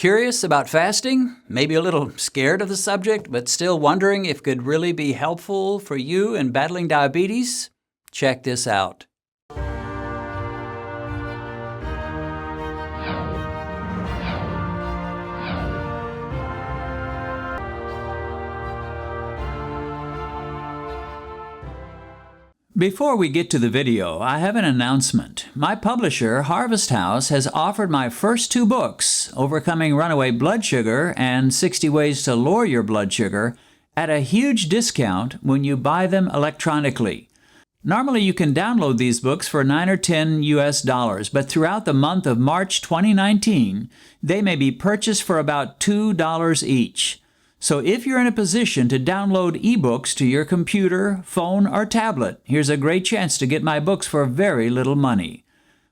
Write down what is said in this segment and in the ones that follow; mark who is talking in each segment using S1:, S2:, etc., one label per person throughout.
S1: Curious about fasting? Maybe a little scared of the subject, but still wondering if it could really be helpful for you in battling diabetes? Check this out. Before we get to the video, I have an announcement. My publisher, Harvest House, has offered my first two books, Overcoming Runaway Blood Sugar and 60 Ways to Lower Your Blood Sugar, at a huge discount when you buy them electronically. Normally you can download these books for $9 or $10 US, but throughout the month of March 2019, they may be purchased for about $2 each. So if you're in a position to download ebooks to your computer, phone, or tablet, here's a great chance to get my books for very little money.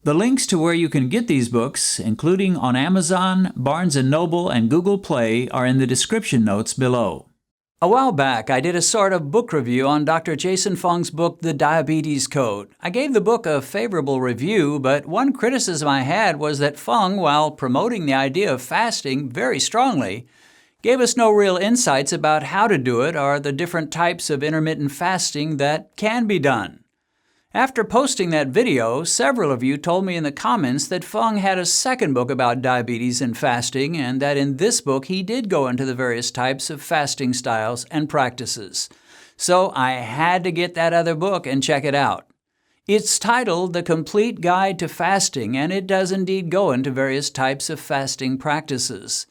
S1: The links to where you can get these books, including on Amazon, Barnes & Noble, and Google Play, are in the description notes below. A while back, I did a sort of book review on Dr. Jason Fung's book, The Diabetes Code. I gave the book a favorable review, but one criticism I had was that Fung, while promoting the idea of fasting very strongly, gave us no real insights about how to do it or the different types of intermittent fasting that can be done. After posting that video, several of you told me in the comments that Fung had a second book about diabetes and fasting, and that in this book he did go into the various types of fasting styles and practices. So I had to get that other book and check it out. It's titled The Complete Guide to Fasting, and it does indeed go into various types of fasting practices.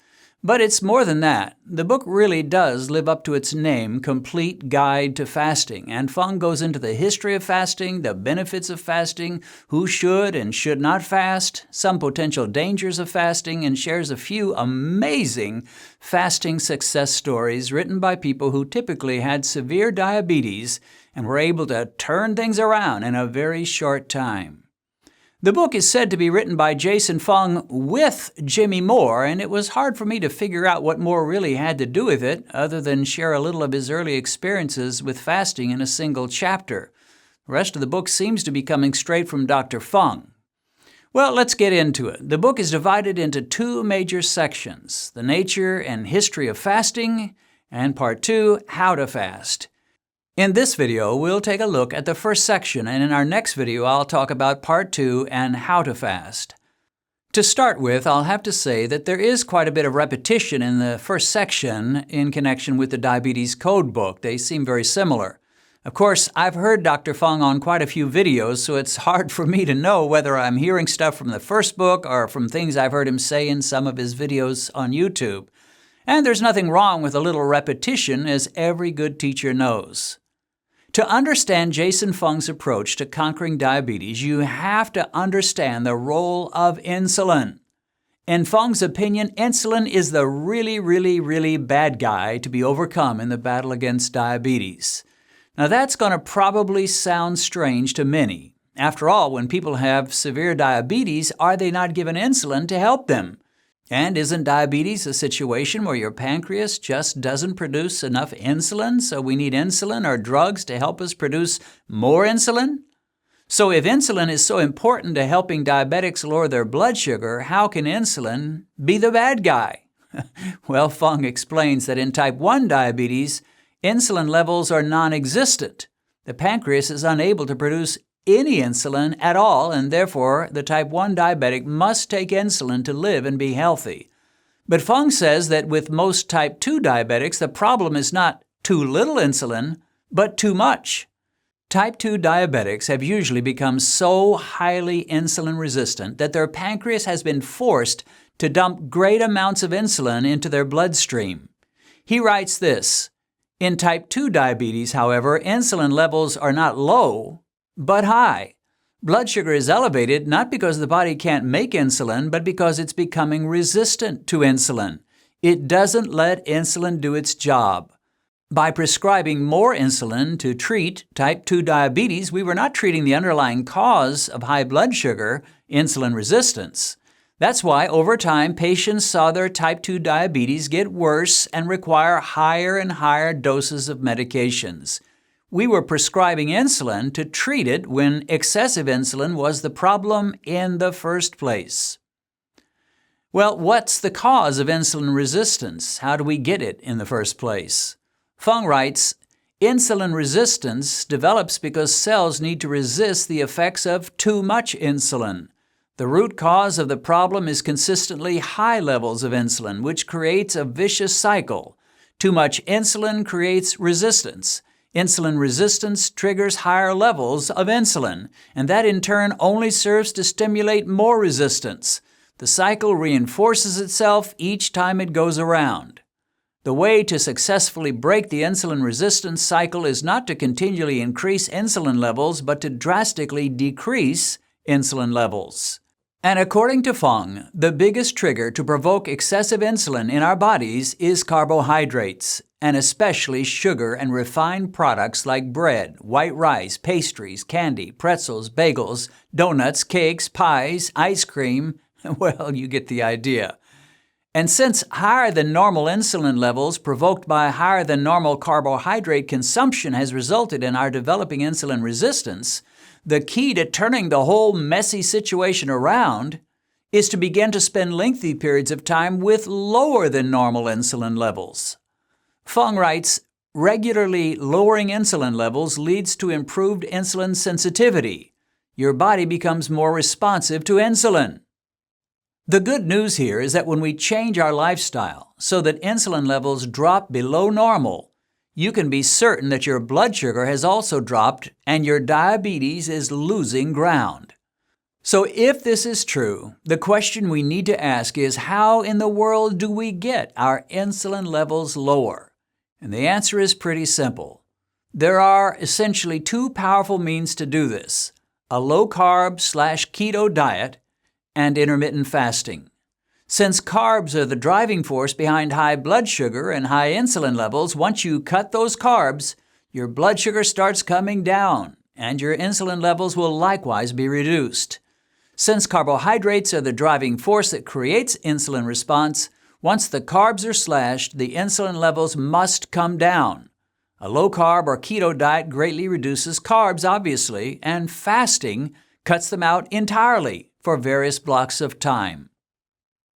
S1: But it's more than that. The book really does live up to its name, Complete Guide to Fasting, and Fung goes into the history of fasting, the benefits of fasting, who should and should not fast, some potential dangers of fasting, and shares a few amazing fasting success stories written by people who typically had severe diabetes and were able to turn things around in a very short time. The book is said to be written by Jason Fung with Jimmy Moore, and it was hard for me to figure out what Moore really had to do with it, other than share a little of his early experiences with fasting in a single chapter. The rest of the book seems to be coming straight from Dr. Fung. Well, let's get into it. The book is divided into two major sections: the nature and history of fasting, and part 2, how to fast. In this video, we'll take a look at the first section, and in our next video, I'll talk about part 2 and how to fast. To start with, I'll have to say that there is quite a bit of repetition in the first section in connection with the Diabetes Code book. They seem very similar. Of course, I've heard Dr. Fung on quite a few videos, so it's hard for me to know whether I'm hearing stuff from the first book or from things I've heard him say in some of his videos on YouTube. And there's nothing wrong with a little repetition, as every good teacher knows. To understand Jason Fung's approach to conquering diabetes, you have to understand the role of insulin. In Fung's opinion, insulin is the really bad guy to be overcome in the battle against diabetes. Now that's going to probably sound strange to many. After all, when people have severe diabetes, are they not given insulin to help them? And isn't diabetes a situation where your pancreas just doesn't produce enough insulin, so we need insulin or drugs to help us produce more insulin? So if insulin is so important to helping diabetics lower their blood sugar, how can insulin be the bad guy? Well, Fung explains that in type 1 diabetes, insulin levels are non-existent. The pancreas is unable to produce any insulin at all, and therefore the type 1 diabetic must take insulin to live and be healthy. But Fung says that with most type 2 diabetics, the problem is not too little insulin, but too much. Type 2 diabetics have usually become so highly insulin resistant that their pancreas has been forced to dump great amounts of insulin into their bloodstream. He writes this: in type 2 diabetes, however, insulin levels are not low, but high. Blood sugar is elevated not because the body can't make insulin, but because it's becoming resistant to insulin. It doesn't let insulin do its job. By prescribing more insulin to treat type 2 diabetes, we were not treating the underlying cause of high blood sugar, insulin resistance. That's why, over time, patients saw their type 2 diabetes get worse and require higher and higher doses of medications. We were prescribing insulin to treat it when excessive insulin was the problem in the first place. Well, what's the cause of insulin resistance? How do we get it in the first place? Fung writes, insulin resistance develops because cells need to resist the effects of too much insulin. The root cause of the problem is consistently high levels of insulin, which creates a vicious cycle. Too much insulin creates resistance. Insulin resistance triggers higher levels of insulin, and that in turn only serves to stimulate more resistance. The cycle reinforces itself each time it goes around. The way to successfully break the insulin resistance cycle is not to continually increase insulin levels, but to drastically decrease insulin levels. And according to Fung, the biggest trigger to provoke excessive insulin in our bodies is carbohydrates, and especially sugar and refined products like bread, white rice, pastries, candy, pretzels, bagels, donuts, cakes, pies, ice cream. Well, you get the idea. And since higher than normal insulin levels provoked by higher than normal carbohydrate consumption has resulted in our developing insulin resistance, the key to turning the whole messy situation around is to begin to spend lengthy periods of time with lower than normal insulin levels. Fung writes, regularly lowering insulin levels leads to improved insulin sensitivity. Your body becomes more responsive to insulin. The good news here is that when we change our lifestyle so that insulin levels drop below normal, you can be certain that your blood sugar has also dropped and your diabetes is losing ground. So if this is true, the question we need to ask is, how in the world do we get our insulin levels lower? And the answer is pretty simple. There are essentially two powerful means to do this: a low-carb/keto diet and intermittent fasting. Since carbs are the driving force behind high blood sugar and high insulin levels, once you cut those carbs, your blood sugar starts coming down, and your insulin levels will likewise be reduced. Since carbohydrates are the driving force that creates insulin response, once the carbs are slashed, the insulin levels must come down. A low-carb or keto diet greatly reduces carbs, obviously, and fasting cuts them out entirely for various blocks of time.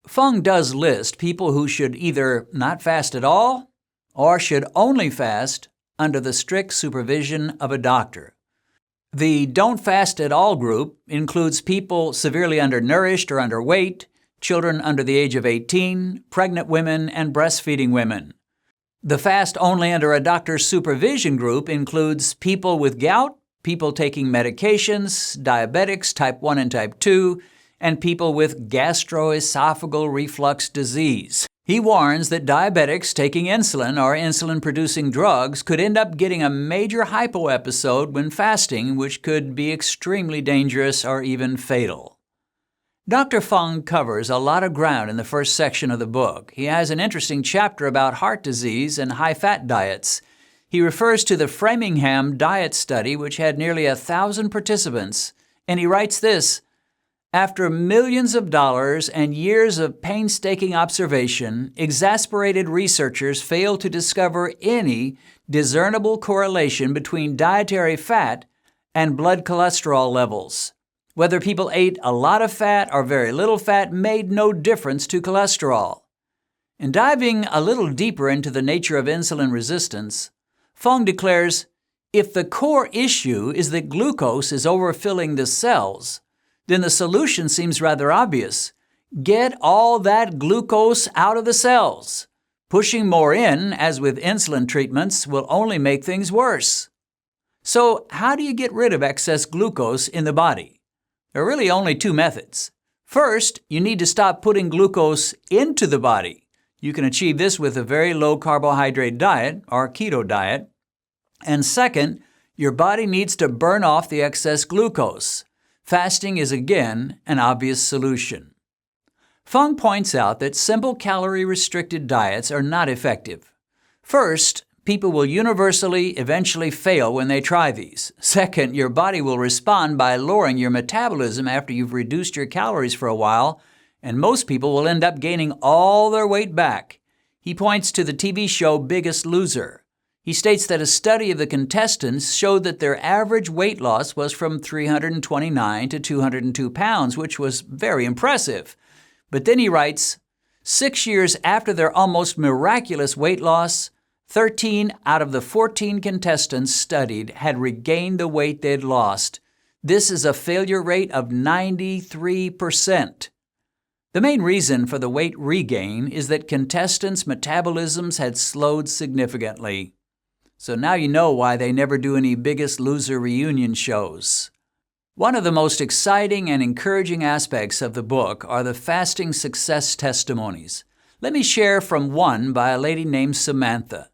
S1: Fung does list people who should either not fast at all or should only fast under the strict supervision of a doctor. The don't fast at all group includes people severely undernourished or underweight, children under the age of 18, pregnant women, and breastfeeding women. The fast only under a doctor's supervision group includes people with gout, people taking medications, diabetics type 1 and type 2, and people with gastroesophageal reflux disease. He warns that diabetics taking insulin or insulin-producing drugs could end up getting a major hypo episode when fasting, which could be extremely dangerous or even fatal. Dr. Fung covers a lot of ground in the first section of the book. He has an interesting chapter about heart disease and high-fat diets. He refers to the Framingham diet study, which had nearly 1,000 participants, and he writes this: after millions of dollars and years of painstaking observation, exasperated researchers failed to discover any discernible correlation between dietary fat and blood cholesterol levels. Whether people ate a lot of fat or very little fat made no difference to cholesterol. In diving a little deeper into the nature of insulin resistance, Fung declares, if the core issue is that glucose is overfilling the cells, then the solution seems rather obvious. Get all that glucose out of the cells. Pushing more in, as with insulin treatments, will only make things worse. So, how do you get rid of excess glucose in the body? There are really only two methods. First, you need to stop putting glucose into the body. You can achieve this with a very low carbohydrate diet, or keto diet. And second, your body needs to burn off the excess glucose. Fasting is again an obvious solution. Fung points out that simple calorie-restricted diets are not effective. First, people will universally eventually fail when they try these. Second, your body will respond by lowering your metabolism after you've reduced your calories for a while, and most people will end up gaining all their weight back. He points to the TV show Biggest Loser. He states that a study of the contestants showed that their average weight loss was from 329 to 202 pounds, which was very impressive. But then he writes, 6 years after their almost miraculous weight loss, 13 out of the 14 contestants studied had regained the weight they'd lost. This is a failure rate of 93%. The main reason for the weight regain is that contestants' metabolisms had slowed significantly. So now you know why they never do any Biggest Loser reunion shows. One of the most exciting and encouraging aspects of the book are the fasting success testimonies. Let me share from one by a lady named Samantha.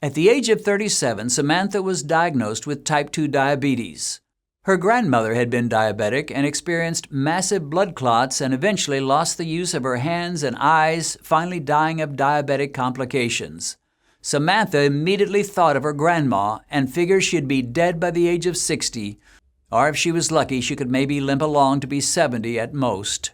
S1: At the age of 37, Samantha was diagnosed with type 2 diabetes. Her grandmother had been diabetic and experienced massive blood clots and eventually lost the use of her hands and eyes, finally dying of diabetic complications. Samantha immediately thought of her grandma and figured she'd be dead by the age of 60, or if she was lucky, she could maybe limp along to be 70 at most.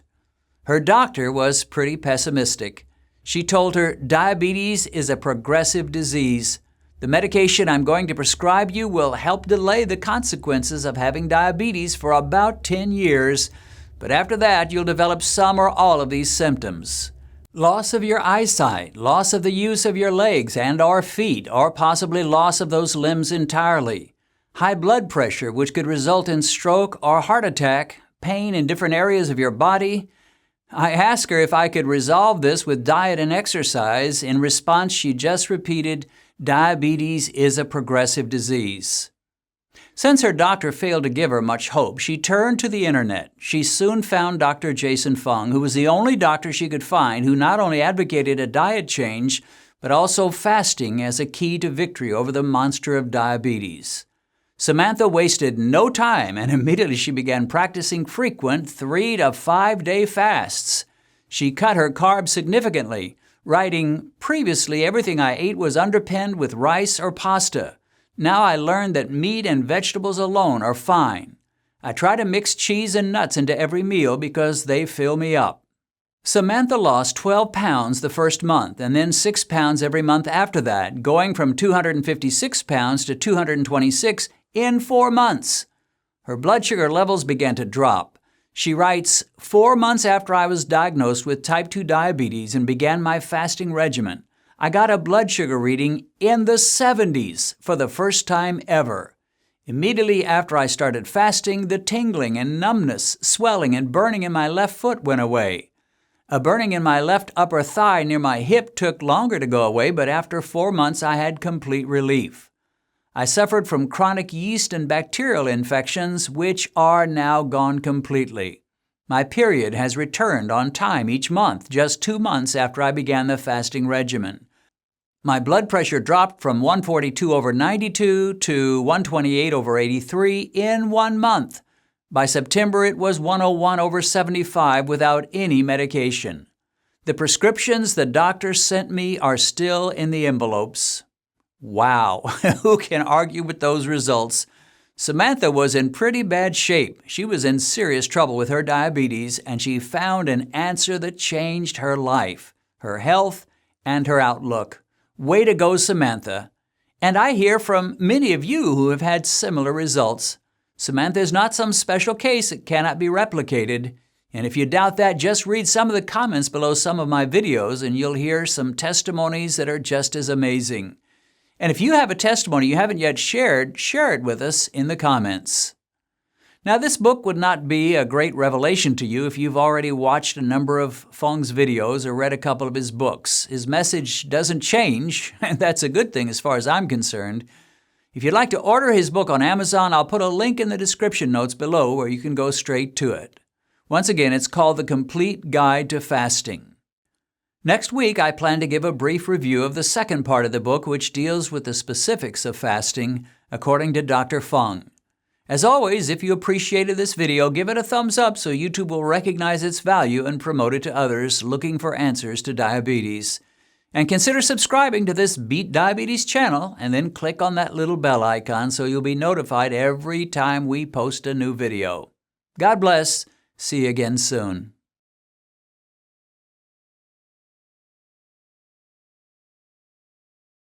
S1: Her doctor was pretty pessimistic. She told her, "Diabetes is a progressive disease. The medication I'm going to prescribe you will help delay the consequences of having diabetes for about 10 years, but after that you'll develop some or all of these symptoms. Loss of your eyesight, loss of the use of your legs and/or feet, or possibly loss of those limbs entirely. High blood pressure, which could result in stroke or heart attack, pain in different areas of your body." I asked her if I could resolve this with diet and exercise. In response, she just repeated, "Diabetes is a progressive disease." Since her doctor failed to give her much hope, she turned to the internet. She soon found Dr. Jason Fung, who was the only doctor she could find who not only advocated a diet change, but also fasting as a key to victory over the monster of diabetes. Samantha wasted no time, and immediately she began practicing frequent 3 to 5 day fasts. She cut her carbs significantly, writing, "Previously, everything I ate was underpinned with rice or pasta. Now I learned that meat and vegetables alone are fine. I try to mix cheese and nuts into every meal because they fill me up." Samantha lost 12 pounds the first month and then 6 pounds every month after that, going from 256 pounds to 226 in 4 months. Her blood sugar levels began to drop. She writes, 4 months after I was diagnosed with type 2 diabetes and began my fasting regimen, I got a blood sugar reading in the 70s for the first time ever. Immediately after I started fasting, the tingling and numbness, swelling, and burning in my left foot went away. A burning in my left upper thigh near my hip took longer to go away, but after 4 months I had complete relief. I suffered from chronic yeast and bacterial infections, which are now gone completely. My period has returned on time each month, just 2 months after I began the fasting regimen. My blood pressure dropped from 142/92 to 128/83 in 1 month. By September, it was 101/75 without any medication. The prescriptions the doctor sent me are still in the envelopes. Wow, who can argue with those results? Samantha was in pretty bad shape. She was in serious trouble with her diabetes, and she found an answer that changed her life, her health, and her outlook. Way to go, Samantha. And I hear from many of you who have had similar results. Samantha is not some special case that cannot be replicated. And if you doubt that, just read some of the comments below some of my videos and you'll hear some testimonies that are just as amazing. And if you have a testimony you haven't yet shared, share it with us in the comments. Now, this book would not be a great revelation to you if you've already watched a number of Fung's videos or read a couple of his books. His message doesn't change, and that's a good thing as far as I'm concerned. If you'd like to order his book on Amazon, I'll put a link in the description notes below where you can go straight to it. Once again, it's called The Complete Guide to Fasting. Next week, I plan to give a brief review of the second part of the book, which deals with the specifics of fasting, according to Dr. Fung. As always, if you appreciated this video, give it a thumbs up so YouTube will recognize its value and promote it to others looking for answers to diabetes. And consider subscribing to this Beat Diabetes channel, and then click on that little bell icon so you'll be notified every time we post a new video. God bless. See you again soon.